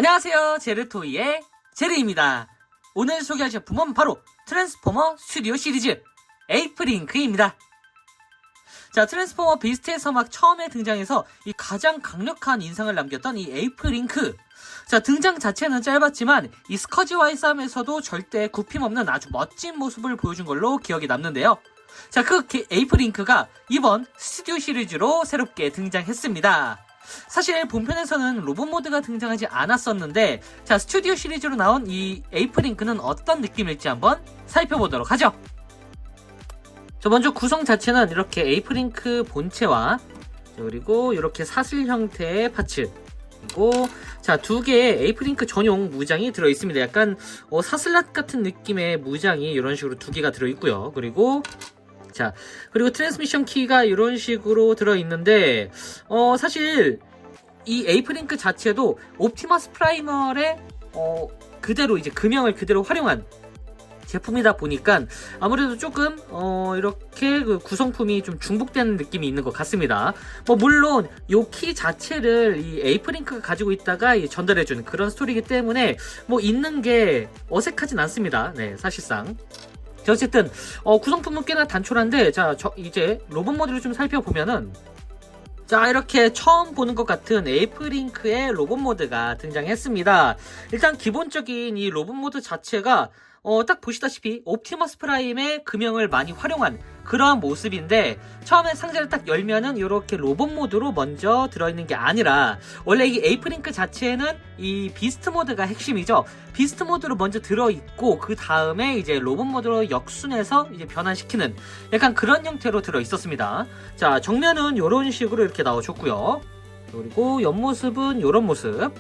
안녕하세요, 제르토이의 제르입니다. 오늘 소개할 제품은 바로 트랜스포머 스튜디오 시리즈 에이프링크입니다. 자, 트랜스포머 비스트에서 막 처음에 등장해서 이 가장 강력한 인상을 남겼던 이 에이프링크. 자, 등장 자체는 짧았지만 이 스커지와의 싸움에서도 절대 굽힘없는 아주 멋진 모습을 보여준 걸로 기억이 남는데요. 자, 그 에이프링크가 이번 스튜디오 시리즈로 새롭게 등장했습니다. 사실 본편에서는 로봇 모드가 등장하지 않았었는데, 자, 스튜디오 시리즈로 나온 이 에이프링크는 어떤 느낌일지 한번 살펴보도록 하죠. 자, 먼저 구성 자체는 이렇게 에이프링크 본체와 그리고 이렇게 사슬 형태의 파츠, 그리고 자, 두 개의 에이프링크 전용 무장이 들어있습니다. 약간 사슬랏 같은 느낌의 무장이 이런 식으로 두 개가 들어있고요. 그리고 자, 그리고 트랜스미션 키가 이런 식으로 들어있는데, 사실 이 에이프링크 자체도 옵티머스 프라이멀의 그대로 이제 금형을 그대로 활용한 제품이다 보니까 아무래도 조금 이렇게 그 구성품이 좀 중복되는 느낌이 있는 것 같습니다. 뭐 물론 요 키 자체를 이 에이프링크가 가지고 있다가 전달해주는 그런 스토리이기 때문에 뭐 있는 게 어색하진 않습니다. 네, 사실상. 자, 어쨌든 구성품은 꽤나 단촐한데, 자, 이제 로봇 모드를 좀 살펴보면은, 자, 이렇게 처음 보는 것 같은 에이프링크의 로봇 모드가 등장했습니다. 일단 기본적인 이 로봇 모드 자체가 딱 보시다시피 옵티머스 프라임의 금형을 많이 활용한 그러한 모습인데, 처음에 상자를 딱 열면은 이렇게 로봇 모드로 먼저 들어있는 게 아니라, 원래 이 에이프링크 자체는 이 비스트 모드가 핵심이죠. 비스트 모드로 먼저 들어있고, 그 다음에 이제 로봇 모드로 역순해서 이제 변환시키는 약간 그런 형태로 들어있었습니다. 자, 정면은 이런 식으로 이렇게 나와줬고요. 그리고 옆모습은 이런 모습,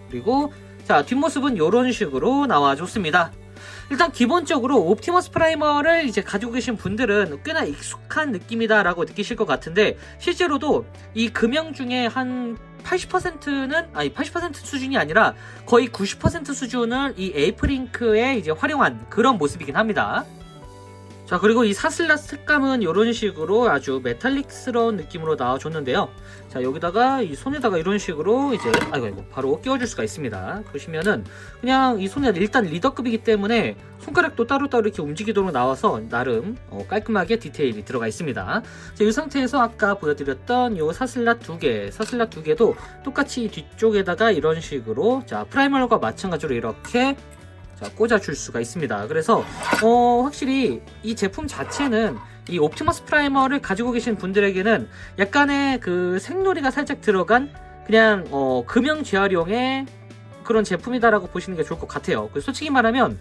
그리고 자, 뒷모습은 이런 식으로 나와줬습니다. 일단 기본적으로 옵티머스 프라이머를 이제 가지고 계신 분들은 꽤나 익숙한 느낌이다라고 느끼실 것 같은데, 실제로도 이 금형 중에 한 80%는, 아니 80% 수준이 아니라 거의 90% 수준을 이 에이프링크에 이제 활용한 그런 모습이긴 합니다. 자, 그리고 이 사슬랏 색감은 이런 식으로 아주 메탈릭스러운 느낌으로 나와줬는데요. 자, 여기다가 이 손에다가 이런 식으로 이제 아이고 바로 끼워줄 수가 있습니다. 보시면은 그냥 이 손에 일단 리더급이기 때문에 손가락도 따로따로 이렇게 움직이도록 나와서 나름 깔끔하게 디테일이 들어가 있습니다. 자, 이 상태에서 아까 보여드렸던 이 사슬랏 두 개도 똑같이 뒤쪽에다가 이런 식으로, 자, 프라이멀과 마찬가지로 이렇게 꽂아줄 수가 있습니다. 그래서 확실히 이 제품 자체는 이 옵티머스 프라이머를 가지고 계신 분들에게는 약간의 그 생놀이가 살짝 들어간 그냥 금형 재활용의 그런 제품이다라고 보시는 게 좋을 것 같아요. 솔직히 말하면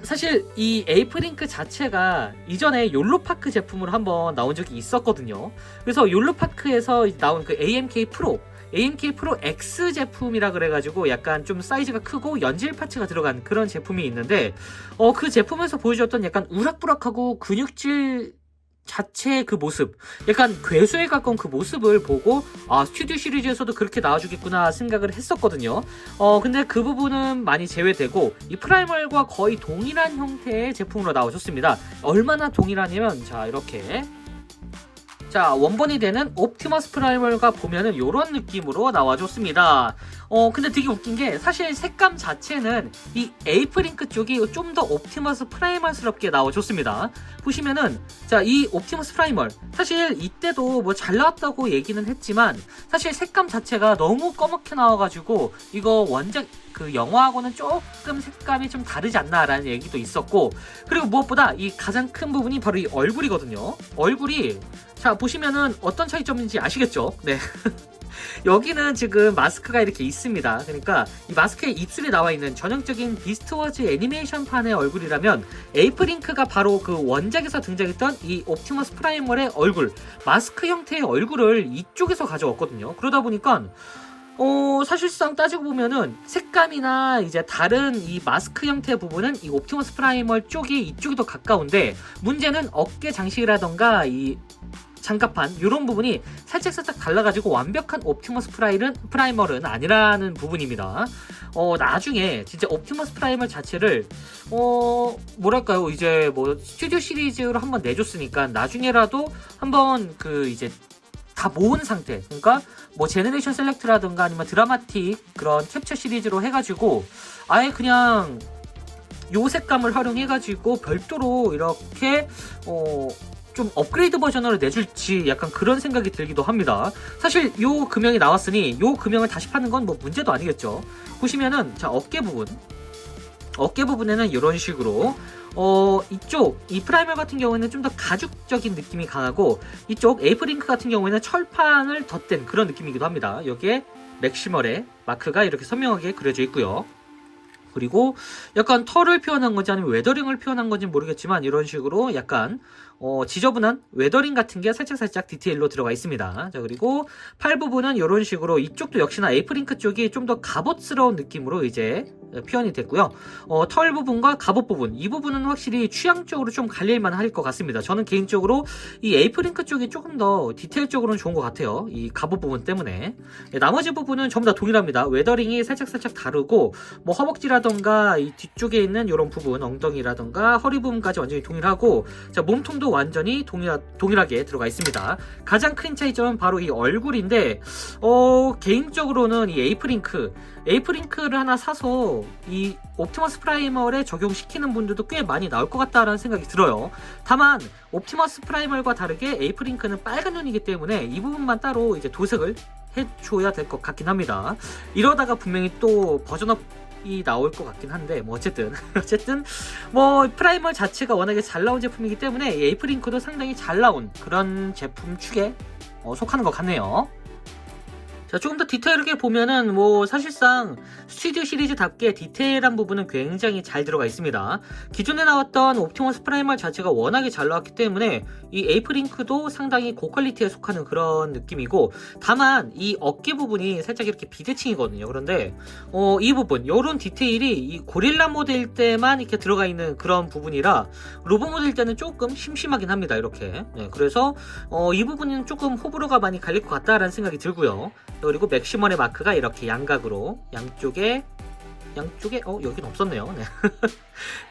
사실 이 에이프링크 자체가 이전에 욜로파크 제품으로 한번 나온 적이 있었거든요. 그래서 욜로파크에서 나온 그 AMK 프로 X 제품이라 그래가지고 약간 좀 사이즈가 크고 연질 파츠가 들어간 그런 제품이 있는데, 그 제품에서 보여줬던 약간 우락부락하고 근육질 자체의 그 모습, 약간 괴수에 가까운 그 모습을 보고 스튜디오 시리즈에서도 그렇게 나와주겠구나 생각을 했었거든요. 근데 그 부분은 많이 제외되고 이 프라이멀과 거의 동일한 형태의 제품으로 나와줬습니다. 얼마나 동일하냐면, 자, 이렇게, 자, 원본이 되는 옵티머스 프라이멀과 보면은 이런 느낌으로 나와줬습니다. 근데 되게 웃긴 게, 사실 색감 자체는 이 에이프링크 쪽이 좀 더 옵티머스 프라이멀스럽게 나와줬습니다. 보시면은, 자, 이 옵티머스 프라이멀, 사실 이때도 뭐 잘 나왔다고 얘기는 했지만, 사실 색감 자체가 너무 검게 나와가지고 이거 원작 그 영화하고는 조금 색감이 좀 다르지 않나라는 얘기도 있었고, 그리고 무엇보다 이 가장 큰 부분이 바로 이 얼굴이거든요. 얼굴이, 자, 보시면은 어떤 차이점인지 아시겠죠? 네. 여기는 지금 마스크가 이렇게 있습니다. 그러니까 이 마스크에 입술이 나와 있는 전형적인 비스트워즈 애니메이션판의 얼굴이라면, 에이프링크가 바로 그 원작에서 등장했던 이 옵티머스 프라이멀의 얼굴, 마스크 형태의 얼굴을 이쪽에서 가져왔거든요. 그러다 보니까 사실상 따지고 보면은 색감이나 이제 다른 이 마스크 형태의 부분은 이 옵티머스 프라이멀 이쪽이 더 가까운데, 문제는 어깨 장식이라던가 이 장갑판 이런 부분이 살짝 달라가지고 완벽한 옵티머스 프라이멀은 아니라는 부분입니다. 나중에 진짜 옵티머스 프라이멀 자체를 뭐랄까요, 이제 뭐 스튜디오 시리즈로 한번 내줬으니까 나중에라도 한번 그 이제 다 모은 상태. 그러니까 뭐 제너레이션 셀렉트라든가 아니면 드라마틱 그런 캡처 시리즈로 해가지고 아예 그냥 요 색감을 활용해가지고 별도로 이렇게 좀 업그레이드 버전으로 내줄지 약간 그런 생각이 들기도 합니다. 사실 요 금형이 나왔으니 요 금형을 다시 파는 건 뭐 문제도 아니겠죠. 보시면은 자 어깨 부분에는 이런 식으로 이쪽 이 프라이멀 같은 경우에는 좀 더 가죽적인 느낌이 강하고 이쪽 에이프링크 같은 경우에는 철판을 덧댄 그런 느낌이기도 합니다. 여기에 맥시멀의 마크가 이렇게 선명하게 그려져 있고요. 그리고 약간 털을 표현한 건지 아니면 웨더링을 표현한 건지 모르겠지만 이런 식으로 약간 지저분한 웨더링 같은 게 살짝 디테일로 들어가 있습니다. 자, 그리고 팔 부분은 이런 식으로 이쪽도 역시나 에이프링크 쪽이 좀 더 갑옷스러운 느낌으로 이제 표현이 됐고요. 털 부분과 갑옷 부분, 이 부분은 확실히 취향적으로 좀 갈릴만 할 것 같습니다. 저는 개인적으로 이 에이프링크 쪽이 조금 더 디테일적으로는 좋은 것 같아요. 이 갑옷 부분 때문에. 나머지 부분은 전부 다 동일합니다. 웨더링이 살짝 다르고 뭐 허벅지라던가 이 뒤쪽에 있는 이런 부분, 엉덩이라던가 허리 부분까지 완전히 동일하고 자 몸통도 완전히 동일하게 들어가 있습니다. 가장 큰 차이점은 바로 이 얼굴인데 개인적으로는 이 에이프링크를 하나 사서 이 옵티머스 프라이멀에 적용시키는 분들도 꽤 많이 나올 것 같다라는 생각이 들어요. 다만 옵티머스 프라이멀과 다르게 에이프링크는 빨간 눈이기 때문에 이 부분만 따로 이제 도색을 해줘야 될 것 같긴 합니다. 이러다가 분명히 또 버전업이 나올 것 같긴 한데 뭐 어쨌든 뭐 프라이멀 자체가 워낙에 잘 나온 제품이기 때문에 에이프링크도 상당히 잘 나온 그런 제품 축에 속하는 것 같네요. 자, 조금 더 디테일하게 보면은 뭐 사실상 스튜디오 시리즈답게 디테일한 부분은 굉장히 잘 들어가 있습니다. 기존에 나왔던 옵티머스 프라이멀 자체가 워낙에 잘 나왔기 때문에 이 에이프링크도 상당히 고퀄리티에 속하는 그런 느낌이고 다만 이 어깨 부분이 살짝 이렇게 비대칭이거든요. 그런데 이 부분 요런 디테일이 이 고릴라 모드일 때만 이렇게 들어가 있는 그런 부분이라 로보 모드일 때는 조금 심심하긴 합니다. 이렇게. 네, 그래서 이 부분은 조금 호불호가 많이 갈릴 것 같다라는 생각이 들고요. 그리고 맥시멀의 마크가 이렇게 양각으로 양쪽에 여긴 없었네요. 네.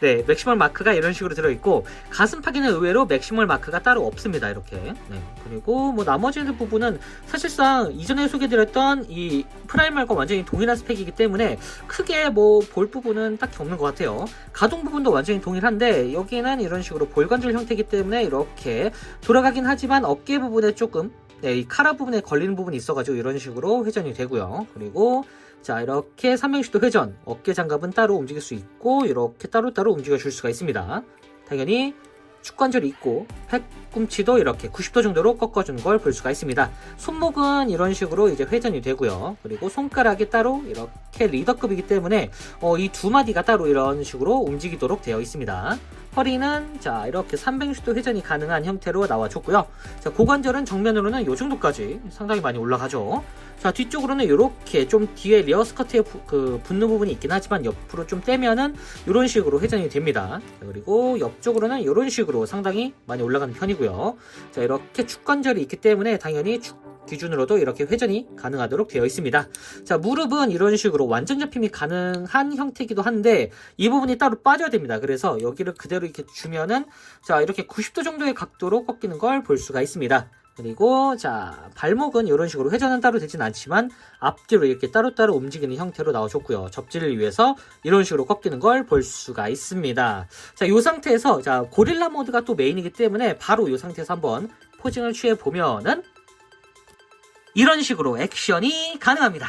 네, 맥시멀 마크가 이런 식으로 들어있고 가슴팍에는 의외로 맥시멀 마크가 따로 없습니다. 이렇게. 네. 그리고 뭐 나머지 부분은 사실상 이전에 소개드렸던 이 프라이멀과 완전히 동일한 스펙이기 때문에 크게 뭐 볼 부분은 딱히 없는 것 같아요. 가동 부분도 완전히 동일한데 여기는 이런 식으로 볼관절 형태이기 때문에 이렇게 돌아가긴 하지만 어깨 부분에 조금 이 카라 부분에 걸리는 부분이 있어가지고 이런 식으로 회전이 되고요. 그리고 자 이렇게 360도 회전, 어깨 장갑은 따로 움직일 수 있고 이렇게 따로따로 움직여 줄 수가 있습니다. 당연히 축관절이 있고 팔꿈치도 이렇게 90도 정도로 꺾어준 걸 볼 수가 있습니다. 손목은 이런 식으로 이제 회전이 되고요. 그리고 손가락이 따로 이렇게 리더급이기 때문에 이 두 마디가 따로 이런 식으로 움직이도록 되어 있습니다. 허리는 자 이렇게 360도 회전이 가능한 형태로 나와줬고요. 자 고관절은 정면으로는 이 정도까지 상당히 많이 올라가죠. 자 뒤쪽으로는 이렇게 좀 뒤에 리어 스커트에 붙는 부분이 있긴 하지만 옆으로 좀 떼면은 이런 식으로 회전이 됩니다. 자, 그리고 옆쪽으로는 이런 식으로 상당히 많이 올라가는 편이고요. 자 이렇게 축관절이 있기 때문에 당연히 기준으로도 이렇게 회전이 가능하도록 되어 있습니다. 자 무릎은 이런 식으로 완전 잡힘이 가능한 형태이기도 한데 이 부분이 따로 빠져야 됩니다. 그래서 여기를 그대로 이렇게 주면은 자 이렇게 90도 정도의 각도로 꺾이는 걸 볼 수가 있습니다. 그리고 자 발목은 이런 식으로 회전은 따로 되진 않지만 앞뒤로 이렇게 따로따로 움직이는 형태로 나와줬고요. 접지를 위해서 이런 식으로 꺾이는 걸 볼 수가 있습니다. 자 이 상태에서 자 고릴라 모드가 또 메인이기 때문에 바로 이 상태에서 한번 포징을 취해 보면은 이런 식으로 액션이 가능합니다.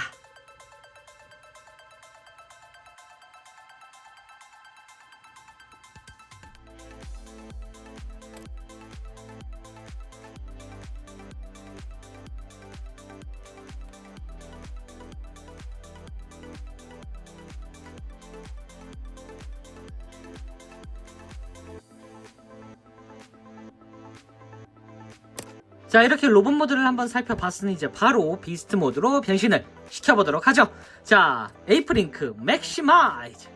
자 이렇게 로봇 모드를 한번 살펴봤으니 이제 바로 비스트 모드로 변신을 시켜보도록 하죠. 자 에이프링크 맥시마이즈.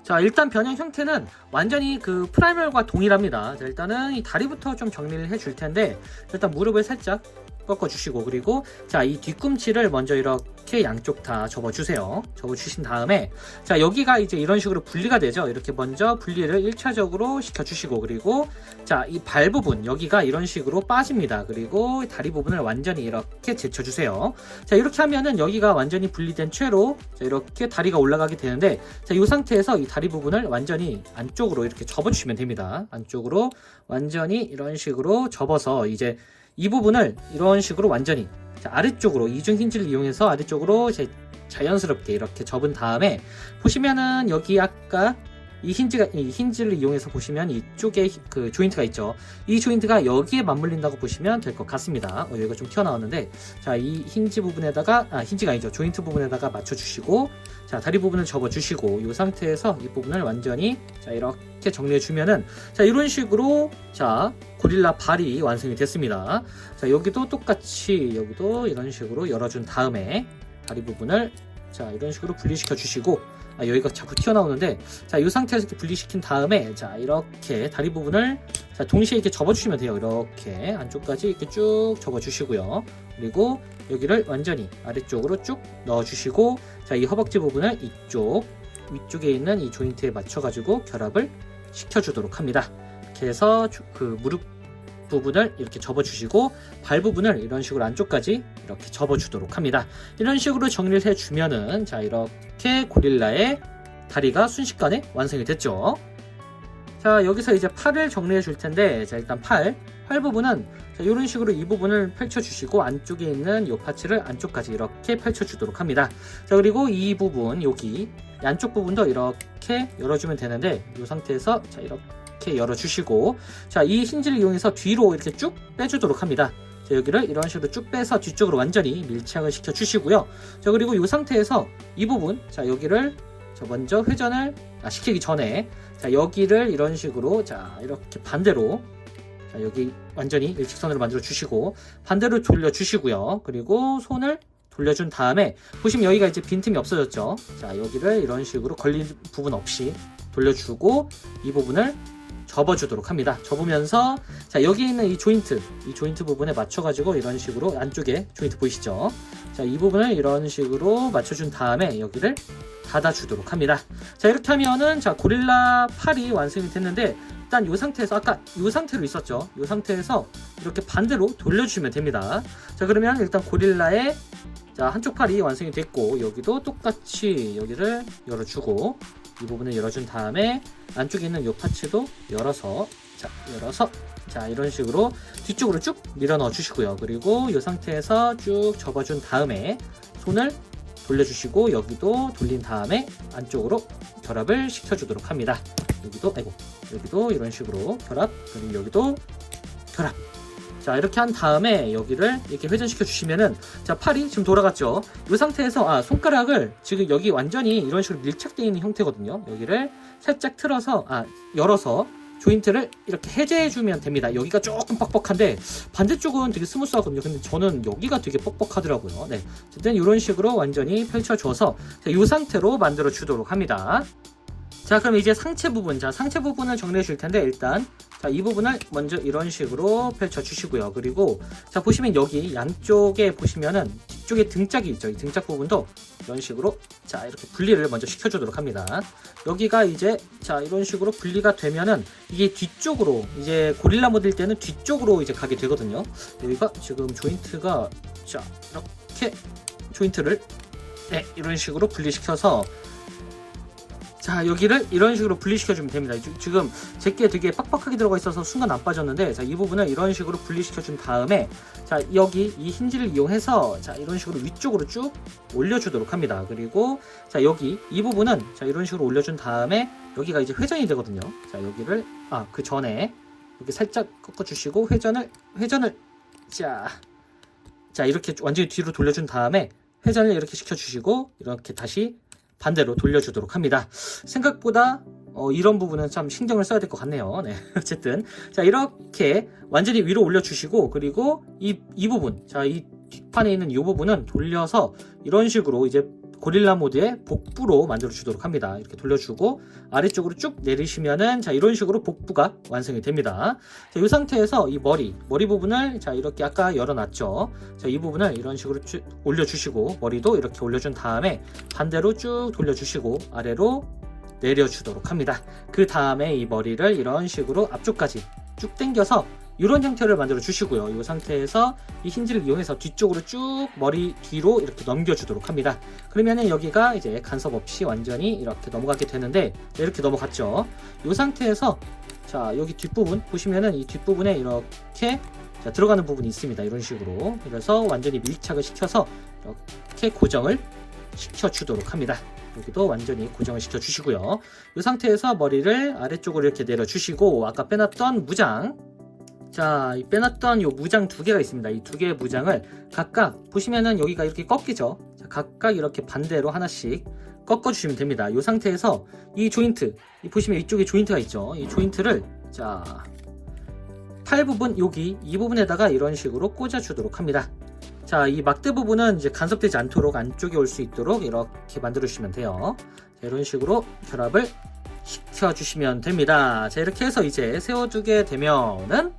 자 일단 변형 형태는 완전히 그 프라이멀과 동일합니다. 자 일단은 이 다리부터 좀 정리를 해줄 텐데 일단 무릎을 살짝 꺾어주시고, 그리고 자, 이 뒤꿈치를 먼저 이렇게 양쪽 다 접어주세요. 접어주신 다음에 자, 여기가 이제 이런 식으로 분리가 되죠. 이렇게 먼저 분리를 1차적으로 시켜주시고, 그리고 자, 이 발 부분 여기가 이런 식으로 빠집니다. 그리고 다리 부분을 완전히 이렇게 제쳐주세요. 자, 이렇게 하면은 여기가 완전히 분리된 채로 자, 이렇게 다리가 올라가게 되는데, 자, 이 상태에서 이 다리 부분을 완전히 안쪽으로 이렇게 접어주시면 됩니다. 안쪽으로 완전히 이런 식으로 접어서 이제 이 부분을 이런 식으로 완전히 자, 아래쪽으로 이중 힌지를 이용해서 아래쪽으로 자연스럽게 이렇게 접은 다음에 보시면은 여기 아까 이 힌지를 이용해서 보시면 이쪽에 그 조인트가 있죠. 이 조인트가 여기에 맞물린다고 보시면 될 것 같습니다. 여기가 좀 튀어나왔는데, 자, 이 힌지 부분에다가, 힌지가 아니죠. 조인트 부분에다가 맞춰주시고, 자, 다리 부분을 접어주시고, 이 상태에서 이 부분을 완전히, 자, 이렇게 정리해주면은, 자, 이런 식으로, 자, 고릴라 발이 완성이 됐습니다. 자, 여기도 똑같이, 여기도 이런 식으로 열어준 다음에, 다리 부분을, 자, 이런 식으로 분리시켜 주시고, 여기가 자꾸 튀어나오는데, 자, 이 상태에서 이렇게 분리시킨 다음에, 자, 이렇게 다리 부분을, 자, 동시에 이렇게 접어주시면 돼요. 이렇게 안쪽까지 이렇게 쭉 접어주시고요. 그리고 여기를 완전히 아래쪽으로 쭉 넣어주시고, 자, 이 허벅지 부분을 이쪽, 위쪽에 있는 이 조인트에 맞춰가지고 결합을 시켜주도록 합니다. 이렇게 해서 그 무릎 부분을 이렇게 접어주시고, 발 부분을 이런 식으로 안쪽까지 이렇게 접어주도록 합니다. 이런 식으로 정리를 해주면은, 자, 이렇게 고릴라의 다리가 순식간에 완성이 됐죠. 자, 여기서 이제 팔을 정리해 줄 텐데, 자, 일단 팔 부분은 자, 이런 식으로 이 부분을 펼쳐주시고, 안쪽에 있는 이 파츠를 안쪽까지 이렇게 펼쳐주도록 합니다. 자, 그리고 이 부분, 여기 안쪽 부분도 이렇게 열어주면 되는데, 이 상태에서 자, 이렇게 열어주시고, 자, 이 힌지를 이용해서 뒤로 이렇게 쭉 빼주도록 합니다. 자, 여기를 이런 식으로 쭉 빼서 뒤쪽으로 완전히 밀착을 시켜 주시고요. 자, 그리고 이 상태에서 이 부분, 자, 여기를 자, 먼저 회전을 시키기 전에, 자, 여기를 이런 식으로, 자, 이렇게 반대로, 자, 여기 완전히 일직선으로 만들어 주시고, 반대로 돌려 주시고요. 그리고 손을 돌려준 다음에, 보시면 여기가 이제 빈틈이 없어졌죠. 자, 여기를 이런 식으로 걸린 부분 없이 돌려주고, 이 부분을 접어주도록 합니다. 접으면서, 자, 여기 있는 이 조인트 부분에 맞춰가지고 이런 식으로 안쪽에 조인트 보이시죠? 자, 이 부분을 이런 식으로 맞춰준 다음에 여기를 닫아주도록 합니다. 자, 이렇게 하면은, 자, 고릴라 팔이 완성이 됐는데, 일단 이 상태에서, 아까 이 상태로 있었죠? 이 상태에서 이렇게 반대로 돌려주시면 됩니다. 자, 그러면 일단 고릴라의 자, 한쪽 팔이 완성이 됐고, 여기도 똑같이 여기를 열어주고, 이 부분을 열어준 다음에 안쪽에 있는 이 파츠도 열어서, 자, 이런 식으로 뒤쪽으로 쭉 밀어 넣어 주시고요. 그리고 이 상태에서 쭉 접어준 다음에 손을 돌려주시고, 여기도 돌린 다음에 안쪽으로 결합을 시켜주도록 합니다. 여기도 이런 식으로 결합, 그리고 여기도 결합. 자, 이렇게 한 다음에 여기를 이렇게 회전시켜 주시면은, 자, 팔이 지금 돌아갔죠. 이 상태에서 손가락을 지금 여기 완전히 이런 식으로 밀착되어 있는 형태거든요. 여기를 살짝 틀어서 열어서 조인트를 이렇게 해제해 주면 됩니다. 여기가 조금 뻑뻑한데 반대쪽은 되게 스무스하거든요. 근데 저는 여기가 되게 뻑뻑하더라고요. 네, 어쨌든 이런 식으로 완전히 펼쳐줘서 이 상태로 만들어 주도록 합니다. 자, 그럼 이제 상체 부분, 자, 상체 부분을 정리해 줄 텐데, 일단 자, 이 부분을 먼저 이런 식으로 펼쳐 주시고요. 그리고 자, 보시면 여기 양쪽에 보시면은 뒤쪽에 등짝이 있죠. 이 등짝 부분도 이런 식으로, 자, 이렇게 분리를 먼저 시켜주도록 합니다. 여기가 이제, 자, 이런 식으로 분리가 되면은 이게 뒤쪽으로, 이제 고릴라 모델 때는 뒤쪽으로 이제 가게 되거든요. 여기가 지금 조인트가, 자, 이렇게 조인트를 이런 식으로 분리시켜서, 자, 여기를 이런 식으로 분리시켜주면 됩니다. 지금 제게 되게 빡빡하게 들어가 있어서 순간 안 빠졌는데, 자, 이 부분을 이런 식으로 분리시켜준 다음에, 자, 여기 이 힌지를 이용해서, 자, 이런 식으로 위쪽으로 쭉 올려주도록 합니다. 그리고 자, 여기 이 부분은, 자, 이런 식으로 올려준 다음에 여기가 이제 회전이 되거든요. 자, 여기를 그 전에 여기 살짝 꺾어주시고 회전을 자, 이렇게 완전히 뒤로 돌려준 다음에 회전을 이렇게 시켜주시고, 이렇게 다시 반대로 돌려주도록 합니다. 생각보다 이런 부분은 참 신경을 써야 될 것 같네요. 네, 어쨌든 자, 이렇게 완전히 위로 올려주시고, 그리고 이 부분, 자, 이 뒷판에 있는 이 부분은 돌려서 이런 식으로 이제 고릴라 모드의 복부로 만들어 주도록 합니다. 이렇게 돌려주고 아래쪽으로 쭉 내리시면은 자 이런 식으로 복부가 완성이 됩니다. 자, 이 상태에서 이 머리 부분을 자 이렇게 아까 열어놨죠. 자, 이 부분을 이런 식으로 쭉 올려주시고 머리도 이렇게 올려준 다음에 반대로 쭉 돌려주시고 아래로 내려주도록 합니다. 그 다음에 이 머리를 이런 식으로 앞쪽까지 쭉 당겨서 이런 형태를 만들어 주시고요. 이 상태에서 이 힌지를 이용해서 뒤쪽으로 쭉 머리 뒤로 이렇게 넘겨주도록 합니다. 그러면은 여기가 이제 간섭 없이 완전히 이렇게 넘어가게 되는데 이렇게 넘어갔죠. 이 상태에서 자 여기 뒷부분 보시면은 이 뒷부분에 이렇게 자, 들어가는 부분이 있습니다. 이런 식으로 그래서 완전히 밀착을 시켜서 이렇게 고정을 시켜주도록 합니다. 여기도 완전히 고정을 시켜주시고요. 이 상태에서 머리를 아래쪽으로 이렇게 내려주시고 아까 빼놨던 무장 자, 이 빼놨던 요 무장 두 개가 있습니다. 이 두 개의 무장을 각각 보시면은 여기가 이렇게 꺾이죠. 자, 각각 이렇게 반대로 하나씩 꺾어주시면 됩니다. 이 상태에서 이 조인트, 보시면 이쪽에 조인트가 있죠. 이 조인트를 자, 팔 부분 여기 이 부분에다가 이런 식으로 꽂아주도록 합니다. 자, 이 막대 부분은 이제 간섭되지 않도록 안쪽에 올 수 있도록 이렇게 만들어 주시면 돼요. 자, 이런 식으로 결합을 시켜주시면 됩니다. 자, 이렇게 해서 이제 세워두게 되면은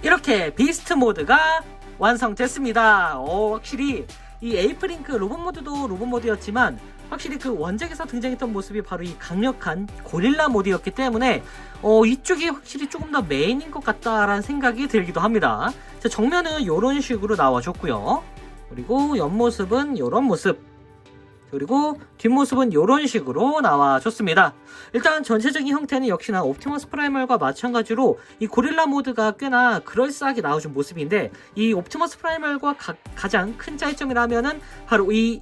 이렇게 비스트 모드가 완성됐습니다. 확실히 이 에이프링크 로봇 모드도 로봇 모드였지만 확실히 그 원작에서 등장했던 모습이 바로 이 강력한 고릴라 모드였기 때문에 이쪽이 확실히 조금 더 메인인 것 같다라는 생각이 들기도 합니다. 자, 정면은 이런 식으로 나와줬고요. 그리고 옆모습은 이런 모습 그리고 뒷모습은 이런 식으로 나와줬습니다. 일단 전체적인 형태는 역시나 옵티머스 프라이멀과 마찬가지로 이 고릴라 모드가 꽤나 그럴싸하게 나와준 모습인데 이 옵티머스 프라이멀과 가장 큰 차이점이라면은 바로 이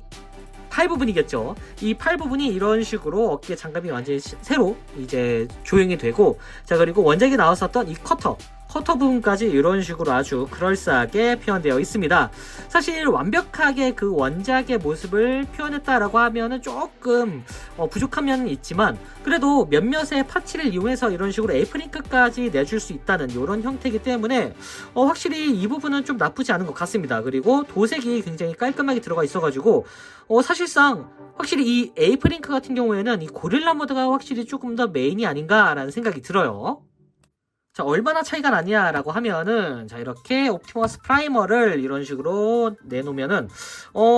팔 부분이겠죠. 이 팔 부분이 이런 식으로 어깨 장갑이 완전히 새로 이제 조형이 되고 자 그리고 원작에 나왔었던 이 커터 부분까지 이런 식으로 아주 그럴싸하게 표현되어 있습니다. 사실 완벽하게 그 원작의 모습을 표현했다라고 하면은 조금 부족한 면은 있지만 그래도 몇몇의 파츠를 이용해서 이런 식으로 에이프링크까지 내줄 수 있다는 이런 형태이기 때문에 확실히 이 부분은 좀 나쁘지 않은 것 같습니다. 그리고 도색이 굉장히 깔끔하게 들어가 있어가지고 사실상 확실히 이 에이프링크 같은 경우에는 이 고릴라 모드가 확실히 조금 더 메인이 아닌가라는 생각이 들어요. 자, 얼마나 차이가 나냐라고 하면은 자 이렇게 옵티머스 프라이머를 이런 식으로 내놓으면은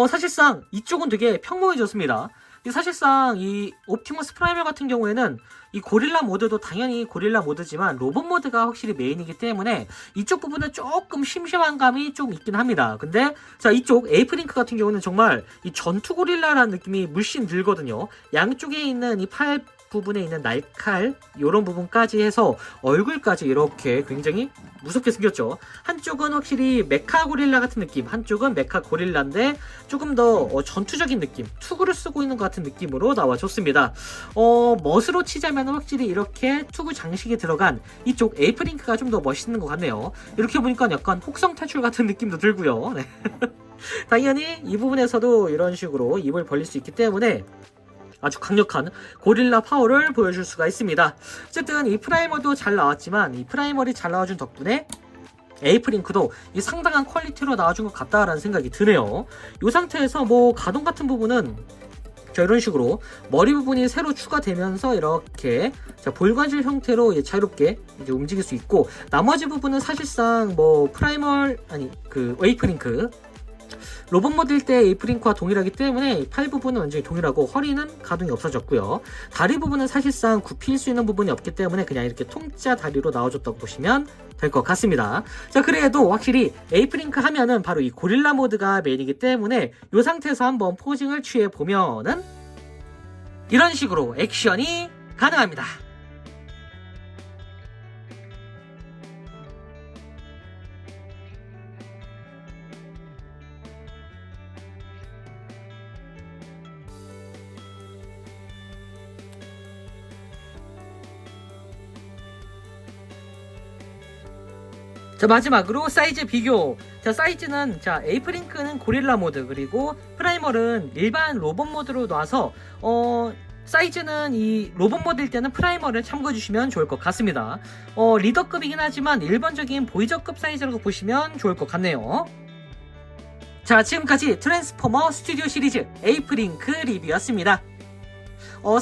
사실상 이쪽은 되게 평범해졌습니다. 사실상 이 옵티머스 프라이머 같은 경우에는 이 고릴라 모드도 당연히 고릴라 모드지만 로봇 모드가 확실히 메인이기 때문에 이쪽 부분은 조금 심심한 감이 좀 있긴 합니다. 근데 자 이쪽 에이프링크 같은 경우는 정말 이 전투 고릴라라는 느낌이 물씬 들거든요. 양쪽에 있는 이 팔 부분에 있는 날칼 이런 부분까지 해서 얼굴까지 이렇게 굉장히 무섭게 생겼죠. 한쪽은 확실히 메카 고릴라 같은 느낌, 한쪽은 메카 고릴라인데 조금 더 전투적인 느낌, 투구를 쓰고 있는 것 같은 느낌으로 나와줬습니다. 멋으로 치자면 확실히 이렇게 투구 장식이 들어간 이쪽 에이프링크가 좀 더 멋있는 것 같네요. 이렇게 보니까 약간 혹성 탈출 같은 느낌도 들고요. 네. 당연히 이 부분에서도 이런 식으로 입을 벌릴 수 있기 때문에 아주 강력한 고릴라 파워를 보여줄 수가 있습니다. 어쨌든 이 프라이머도 잘 나왔지만 이 프라이머리 잘 나와준 덕분에 에이프링크도 이 상당한 퀄리티로 나와준 것 같다라는 생각이 드네요. 이 상태에서 뭐 가동 같은 부분은 자 이런 식으로 머리 부분이 새로 추가되면서 이렇게 자 볼관절 형태로 자유롭게 이제 움직일 수 있고 나머지 부분은 사실상 뭐 프라이멀 아니 그 에이프링크 로봇 모드일 때 에이프링크와 동일하기 때문에 팔 부분은 완전히 동일하고 허리는 가동이 없어졌고요. 다리 부분은 사실상 굽힐 수 있는 부분이 없기 때문에 그냥 이렇게 통짜 다리로 나와줬다고 보시면 될 것 같습니다. 자 그래도 확실히 에이프링크 하면은 바로 이 고릴라 모드가 메인이기 때문에 이 상태에서 한번 포징을 취해 보면은 이런 식으로 액션이 가능합니다. 자 마지막으로 사이즈 비교. 자 사이즈는 자 에이프링크는 고릴라 모드 그리고 프라이멀은 일반 로봇 모드로 놔서 사이즈는 이 로봇 모드일 때는 프라이머를 참고해 주시면 좋을 것 같습니다. 리더급이긴 하지만 일반적인 보이저급 사이즈라고 보시면 좋을 것 같네요. 자, 지금까지 트랜스포머 스튜디오 시리즈 에이프링크 리뷰였습니다.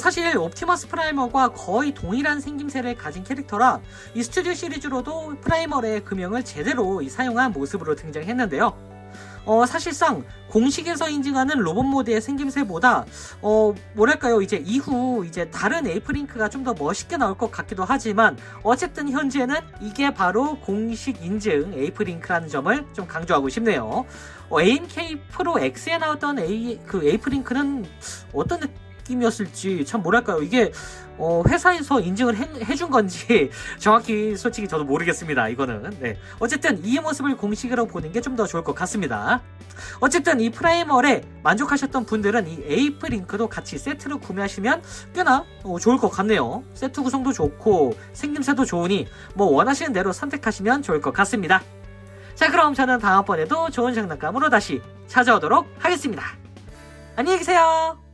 사실 옵티머스 프라이머과 거의 동일한 생김새를 가진 캐릭터라 이 스튜디오 시리즈로도 프라이머의 금형을 제대로 사용한 모습으로 등장했는데요. 사실상 공식에서 인증하는 로봇 모드의 생김새보다 뭐랄까요, 이제 이후 이제 다른 에이프링크가 좀 더 멋있게 나올 것 같기도 하지만 어쨌든 현재는 이게 바로 공식 인증 에이프링크라는 점을 좀 강조하고 싶네요. AMK 프로 X에 나왔던 에이프링크는 어떤 느낌이었을지 참 뭐랄까요, 이게 회사에서 인증을 해준 건지 정확히 솔직히 저도 모르겠습니다. 이거는 네. 어쨌든 이 모습을 공식으로 보는 게 좀 더 좋을 것 같습니다. 어쨌든 이 프라이멀에 만족하셨던 분들은 이 에이프링크도 같이 세트로 구매하시면 꽤나 좋을 것 같네요. 세트 구성도 좋고 생김새도 좋으니 뭐 원하시는 대로 선택하시면 좋을 것 같습니다. 자, 그럼 저는 다음번에도 좋은 장난감으로 다시 찾아오도록 하겠습니다. 안녕히 계세요.